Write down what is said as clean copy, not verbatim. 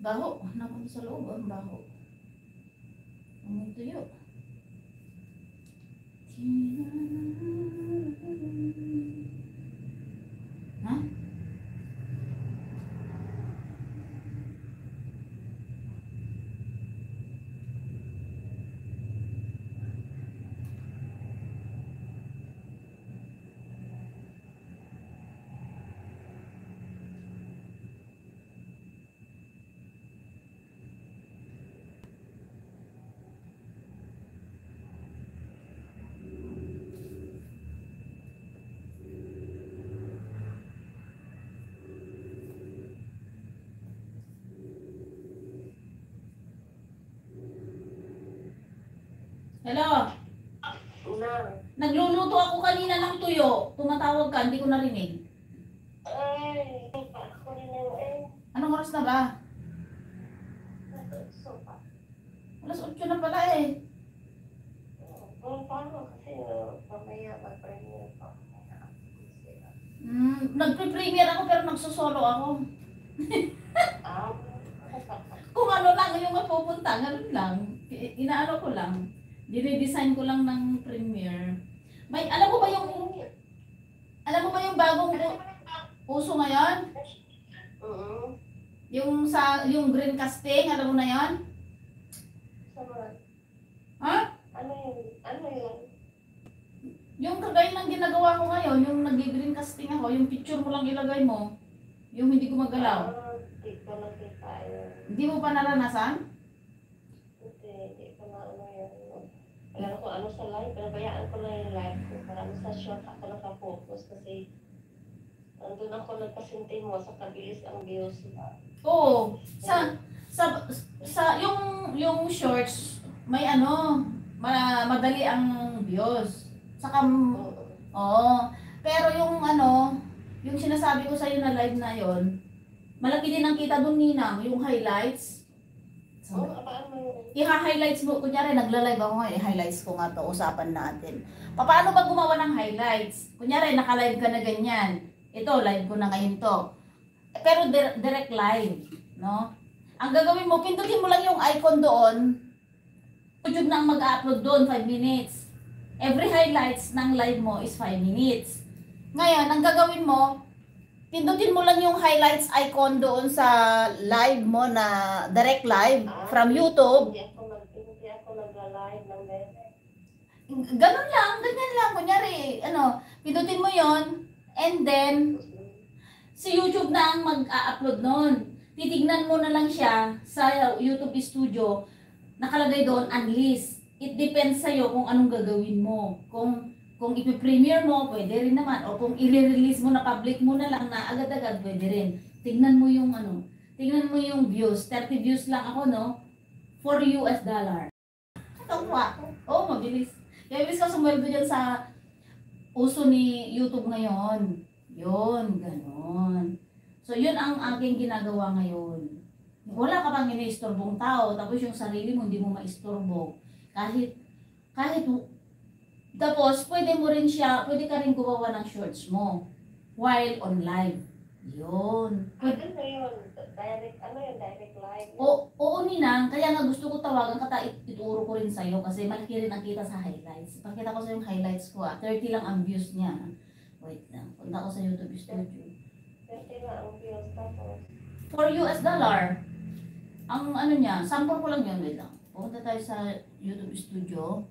Baho. Napunta sa loob. Ang baho. Ang tuyo. Ha? Hello? Nagluluto ako kanina ng tuyo. Tumatawag ka, hindi ko narinig. Ay, ako rin eh. Anong oras na ba? Alas 8 na pala eh. Paano kasi mamaya mag-premiere pa. Nagpe-premiere ako pero nagsusolo ako. Ah, Kung ano lang yung mapupunta, ganun lang. Inaano ko lang. Dinedesign ko lang ng premiere. May, alam mo ba yung bagong uso ngayon? Yung green casting, alam mo na yon? Ha? Ano yun? Yung kagaya ng ginagawa ko ngayon, yung nag-green casting ako, yung picture mo lang ilagay mo, yung hindi ko magalaw. Hindi ko nakita yun. Hindi mo pa naranasan? Hindi ko na ano yun. Alam ko ano sa live, pinabayaan ko lang yung live ko. Marami sa short ako nakapokus kasi nandun ako nagpasinti mo sa kabilis ang views na. Oo. Yung shorts, may ano, madali ang views. Saka, oo. Pero yung ano, yung sinasabi ko sa'yo na live na yon, malaki din ang kita doon, Ninang, yung highlights. Paano yun? I-highlights mo, kunyari nagla-live ako ngayon, i-highlights ko nga to, usapan natin. Paano ba gumawa ng highlights? Kunyari, naka-live ka na ganyan. Ito, live ko na ngayon to. Pero direct live, no? Ang gagawin mo, pindutin mo lang yung icon doon. YouTube na ang mag-upload doon, 5 minutes. Every highlights ng live mo is 5 minutes. Ngayon, ang gagawin mo, pindutin mo lang yung highlights icon doon sa live mo na direct live from YouTube. Hindi ako nagla-live ng direct. Ganyan lang. Kunyari, pindutin mo yon, and then, si YouTube na ang mag-a-upload nun. Titignan mo na lang siya sa YouTube Studio, nakalagay doon, unlist. It depends sa'yo kung anong gagawin mo. Kung ipi-premiere mo, pwede rin naman. O kung i-release mo na public mo na lang na agad-agad, pwede rin. Tingnan mo yung views. 30 views lang ako, no? $4. Katawa. Oo, mabilis. Kaya ibig ka sumweldo dyan sa uso ni YouTube ngayon. Yun, ganon. So, yun ang aking ginagawa ngayon. Wala ka pang iniistorbong tao, tapos yung sarili mo hindi mo maistorbo. Tapos, pwede ka rin gumawa ng shorts mo while on live. Yun. Ano yun? Direct live? Oo, Ninang. Kaya nga gusto ko tawagan ka, ituro ko rin sa'yo kasi malaki rin ang kita sa highlights. Pakita ko sa yung highlights ko 30 lang ang views niya. Wait lang. Punta ko sa YouTube Studio. 30 na ang views tapos. $4. Ang ano niya, sample ko lang yun. Wait lang. Punta tayo sa YouTube Studio.